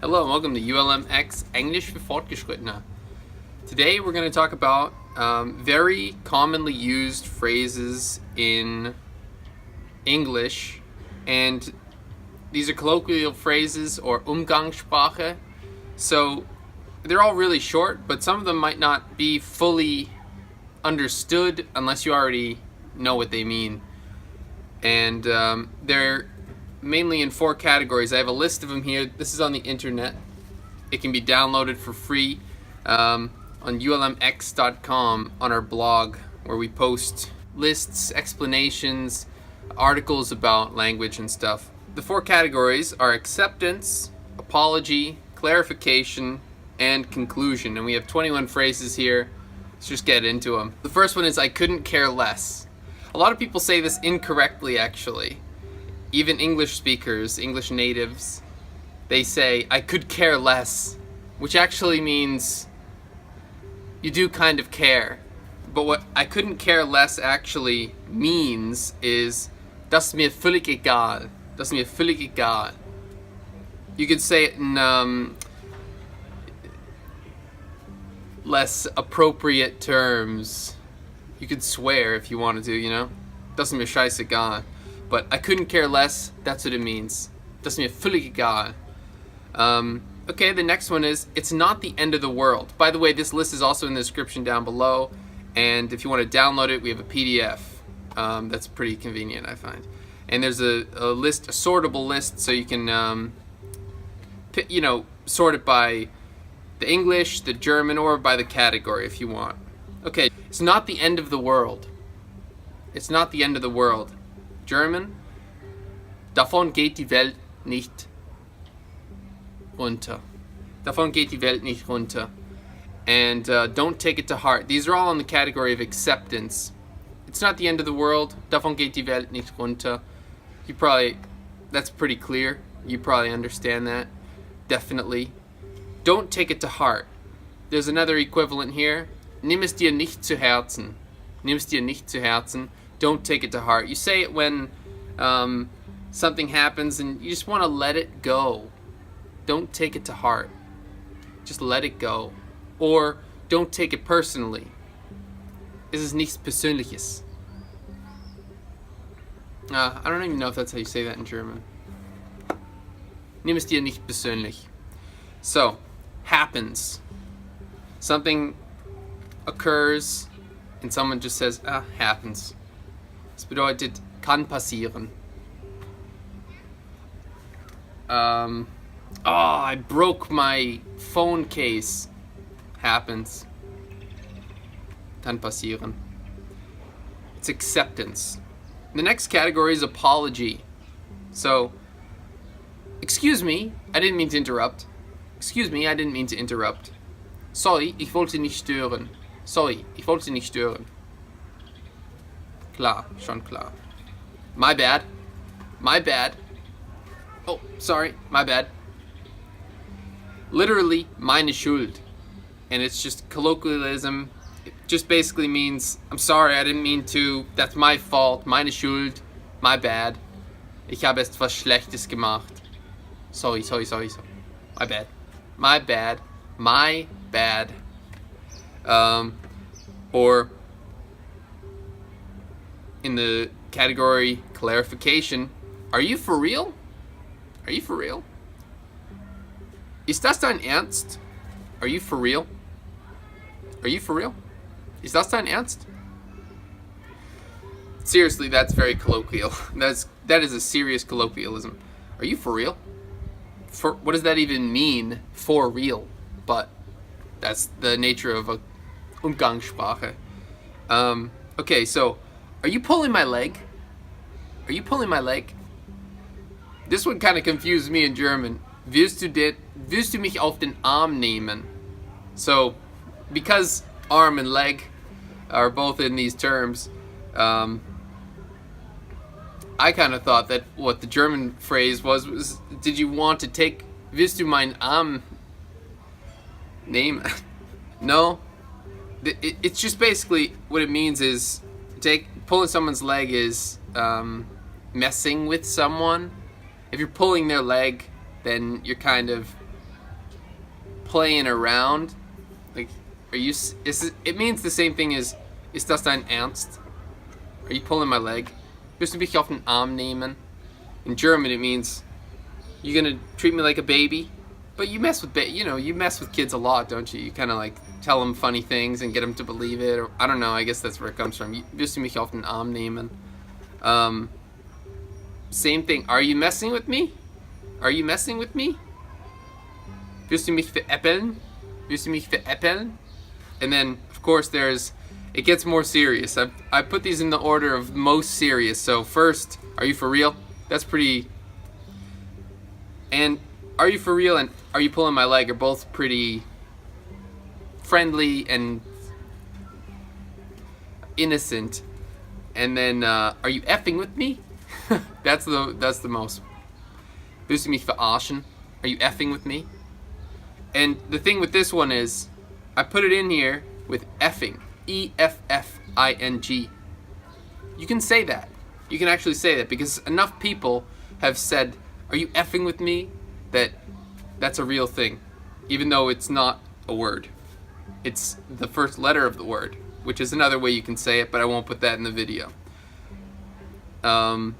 Hello and welcome to ULM X English für Fortgeschrittene. Today we're going to talk about very commonly used phrases in English, and these are colloquial phrases or Umgangssprache. So they're all really short, but some of them might not be fully understood unless you already know what they mean. And they're mainly in 4 categories. I have a list of them here. This is on the internet. It can be downloaded for free on ulmx.com on our blog, where we post lists, explanations, articles about language and stuff. The 4 categories are acceptance, apology, clarification, and conclusion. And we have 21 phrases here. Let's just get into them. The first one is I couldn't care less. A lot of people say this incorrectly, actually. Even English speakers, English natives, they say, I could care less, which actually means you do kind of care. But what I couldn't care less actually means is, das ist mir völlig egal. Das ist mir völlig egal. You could say it in less appropriate terms. You could swear if you wanted to, you know? Das ist mir scheißegal. But I couldn't care less, that's what it means. Das ist mir völlig egal. Okay, the next one is, it's not the end of the world. By the way, this list is also in the description down below, and if you want to download it, we have a PDF. That's pretty convenient, I find. And there's a list, a sortable list, so you can, sort it by the English, the German, or by the category if you want. Okay, it's not the end of the world. It's not the end of the world. German, davon geht die Welt nicht runter. Davon geht die Welt nicht runter. And don't take it to heart. These are all in the category of acceptance. It's not the end of the world. Davon geht die Welt nicht runter. That's pretty clear. You probably understand that. Definitely. Don't take it to heart. There's another equivalent here. Nimm es dir nicht zu Herzen. Nimm es dir nicht zu Herzen. Don't take it to heart. You say it when something happens and you just want to let it go. Don't take it to heart. Just let it go. Or don't take it personally. Es ist nichts Persönliches. I don't even know if that's how you say that in German. Nimm es dir nicht persönlich. So, happens. Something occurs and someone just says, happens. Das bedeutet, kann passieren. I broke my phone case. Happens. Kann passieren. It's acceptance. The next category is apology. So, excuse me, I didn't mean to interrupt. Excuse me, I didn't mean to interrupt. Sorry, ich wollte nicht stören. Sorry, ich wollte nicht stören. Klar, schon klar. My bad. My bad. Oh, sorry, my bad. Literally, meine Schuld. And it's just colloquialism. It just basically means, I'm sorry, I didn't mean to. That's my fault. Meine Schuld. My bad. Ich habe etwas Schlechtes gemacht. Sorry. My bad. My bad. My bad. Or in the category clarification, are you for real? Are you for real? Ist das dein Ernst? Are you for real? Are you for real? Ist das dein Ernst? Seriously, that's very colloquial. That is a serious colloquialism. Are you for real? What does that even mean? For real. But that's the nature of a Umgangssprache. Okay, so are you pulling my leg? Are you pulling my leg? This one kind of confused me in German. Willst du mich auf den Arm nehmen? So, because arm and leg are both in these terms, I kind of thought that what the German phrase was did you want to take, willst du meinen Arm nehmen? No. It's just basically what it means is pulling someone's leg is messing with someone. If you're pulling their leg, then you're kind of playing around. Like, it means the same thing as ist das dein Ernst? Are you pulling my leg? Willst du mich auf den Arm nehmen? In German it means you're gonna treat me like a baby. But you mess with you mess with kids a lot, don't you? You kind of like tell them funny things and get them to believe it, or I don't know. I guess that's where it comes from. Willst du mich auf den Arm nehmen? Same thing. Are you messing with me? Are you messing with me? Willst du mich veräppeln? Willst du mich veräppeln? And then, of course, it gets more serious. I put these in the order of most serious. So first, are you for real? That's pretty. And are you for real and are you pulling my leg are both pretty friendly and innocent. And then, are you effing with me? That's the most. Willst du mich verarschen? Are you effing with me? And the thing with this one is, I put it in here with effing. E-F-F-I-N-G. You can say that. You can actually say that because enough people have said, are you effing with me? That's a real thing. Even though it's not a word. It's the first letter of the word, which is another way you can say it, but I won't put that in the video. So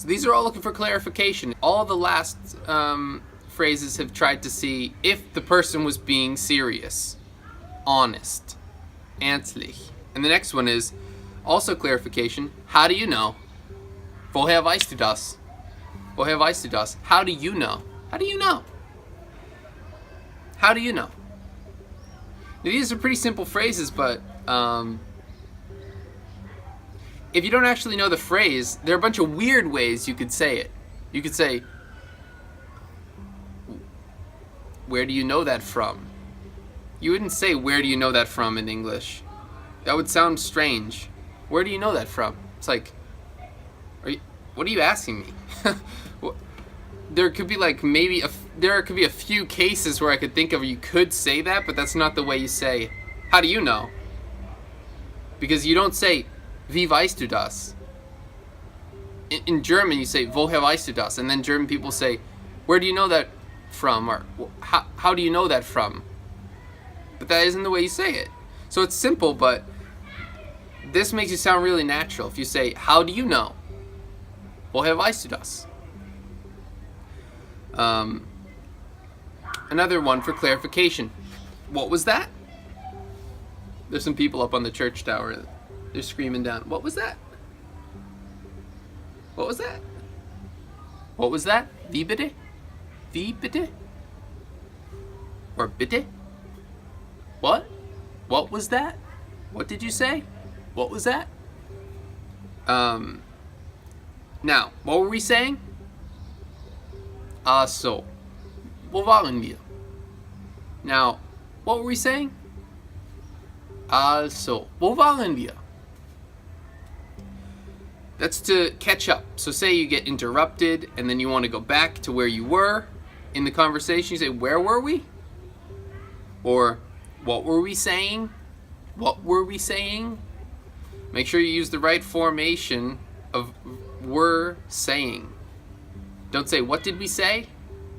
these are all looking for clarification. All the last phrases have tried to see if the person was being serious, honest, ernstlich. And the next one is also clarification. How do you know? Woher weißt du das? Woher weißt du das? How do you know? How do you know? How do you know? Now, these are pretty simple phrases, but if you don't actually know the phrase, there are a bunch of weird ways you could say it. You could say, where do you know that from? You wouldn't say, where do you know that from in English. That would sound strange. Where do you know that from? It's like, what are you asking me? There could be like there could be a few cases where I could think of you could say that, but that's not the way you say, how do you know? Because you don't say, wie weißt du das? In German you say, woher weißt du das? And then German people say, where do you know that from? Or how do you know that from? But that isn't the way you say it. So it's simple, but this makes you sound really natural. If you say, how do you know? Woher weißt du das? Another one for clarification. What was that? There's some people up on the church tower. They're screaming down. What was that? What was that? What was that? Wie bitte? Wie bitte? Or bitte? What? What was that? What did you say? What was that? Now, what were we saying? So. Wo waren wir? Now, what were we saying? Also. Wo waren wir? That's to catch up. So say you get interrupted and then you want to go back to where you were in the conversation. You say, where were we? Or, what were we saying? What were we saying? Make sure you use the right formation of were saying. Don't say, what did we say?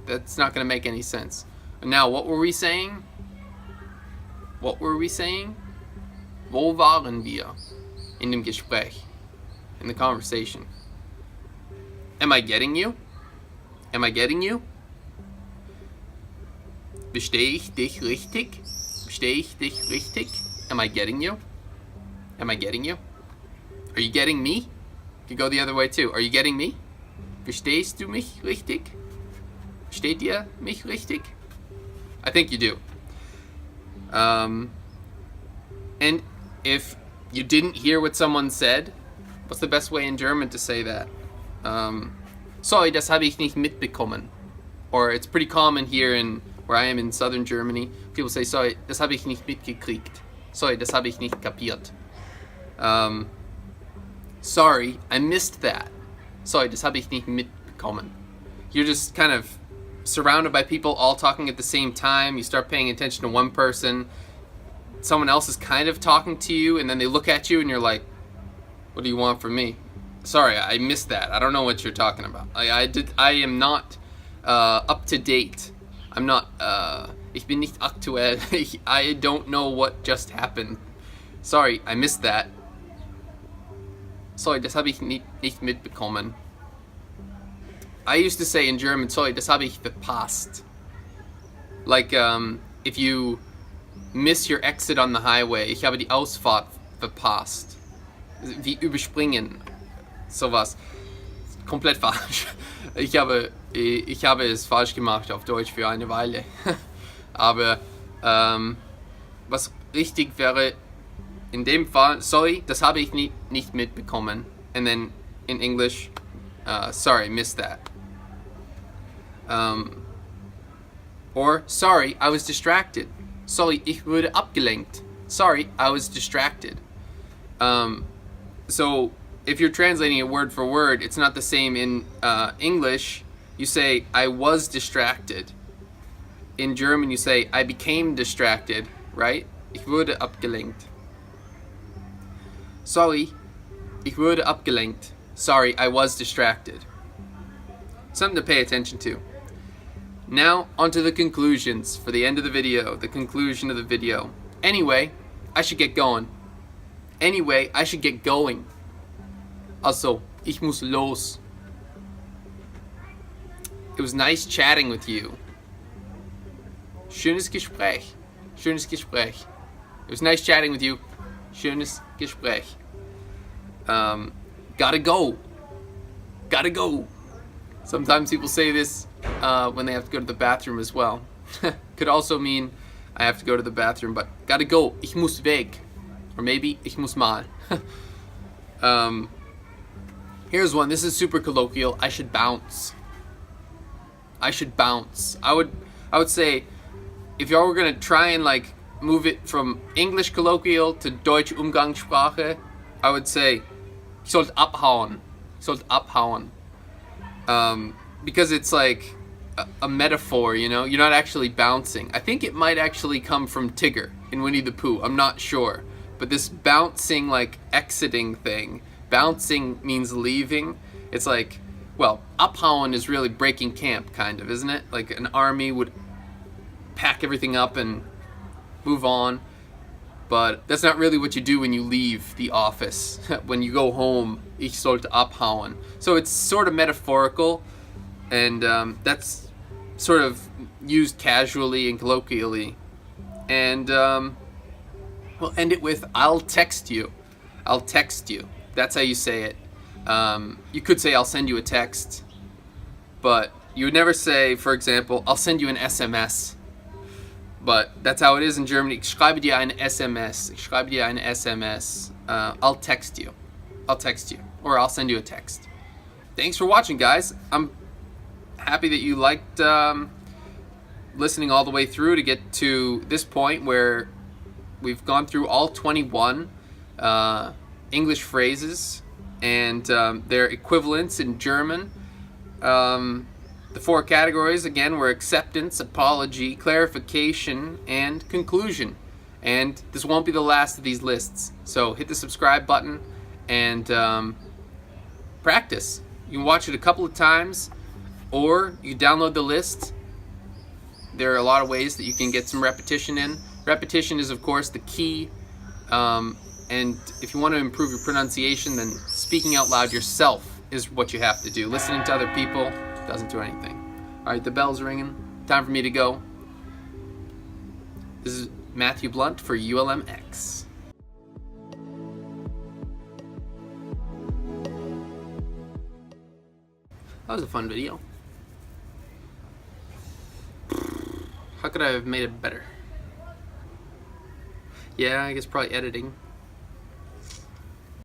That's not going to make any sense. Now, what were we saying? What were we saying? Wo waren wir in dem Gespräch? In the conversation. Am I getting you? Am I getting you? Verstehe ich dich richtig? Verstehe ich dich richtig? Am I getting you? Am I getting you? Are you getting me? You could go the other way too. Are you getting me? Verstehst du mich richtig? Versteht ihr mich richtig? I think you do. And if you didn't hear what someone said, what's the best way in German to say that? Sorry, das habe ich nicht mitbekommen. Or it's pretty common here where I am in southern Germany. People say, sorry, das habe ich nicht mitgekriegt. Sorry, das habe ich nicht kapiert. Sorry, I missed that. Sorry, das habe ich nicht mitbekommen. You're just kind of surrounded by people all talking at the same time. You start paying attention to one person. Someone else is kind of talking to you, and then they look at you and you're like, what do you want from me? Sorry, I missed that. I don't know what you're talking about. I am not up to date. Ich bin nicht aktuell. I don't know what just happened. Sorry, I missed that. Sorry, das habe ich nicht mitbekommen. I used to say in German, sorry, das habe ich verpasst. Like, if you miss your exit on the highway, ich habe die Ausfahrt verpasst. Wie überspringen. Sowas. Komplett falsch. Ich habe es falsch gemacht auf Deutsch für eine Weile. Aber was richtig wäre in dem Fall, sorry, das habe ich nicht mitbekommen. And then in English, sorry, missed that. Or sorry, I was distracted. Sorry, ich wurde abgelenkt. Sorry, I was distracted. So if you're translating it word for word, it's not the same in English. You say, I was distracted. In German, you say, I became distracted, right? Ich wurde abgelenkt. Sorry, ich wurde abgelenkt. Sorry, I was distracted. Something to pay attention to. Now, onto the conclusions for the end of the video, the conclusion of the video. Anyway, I should get going. Anyway, I should get going. Also, ich muss los. It was nice chatting with you. Schönes Gespräch. Schönes Gespräch. It was nice chatting with you. Schönes Gespräch. Gotta go. Gotta go. Sometimes people say this when they have to go to the bathroom as well. Could also mean I have to go to the bathroom, but gotta go. Ich muss weg. Or maybe ich muss mal. Here's one. This is super colloquial. I should bounce. I should bounce. I would say, if y'all were gonna try and like move it from English colloquial to Deutsch Umgangssprache, I would say, ich sollte abhauen. Ich sollte abhauen. Because it's like a metaphor, you know? You're not actually bouncing. I think it might actually come from Tigger in Winnie the Pooh. I'm not sure. But this bouncing, like exiting thing, bouncing means leaving. It's like, well, abhauen is really breaking camp, kind of, isn't it? Like an army would pack everything up and move on. But that's not really what you do when you leave the office. When you go home, ich sollte abhauen. So it's sort of metaphorical, and that's sort of used casually and colloquially. And we'll end it with, I'll text you. I'll text you. That's how you say it. You could say, I'll send you a text. But you would never say, for example, I'll send you an SMS. But that's how it is in Germany. Ich schreibe dir eine SMS. Ich schreibe dir eine SMS. I'll text you. I'll text you. Or I'll send you a text. Thanks for watching, guys. I'm happy that you liked listening all the way through to get to this point where we've gone through all 21 English phrases and their equivalents in German. The four categories, again, were acceptance, apology, clarification, and conclusion. And this won't be the last of these lists. So hit the subscribe button and practice. You can watch it a couple of times, or you can download the list. There are a lot of ways that you can get some repetition in. Repetition is, of course, the key. And if you want to improve your pronunciation, then speaking out loud yourself is what you have to do. Listening to other people doesn't do anything. All right, the bell's ringing. Time for me to go. This is Matthew Blunt for ULM X. That was a fun video. How could I have made it better? Yeah, I guess probably editing.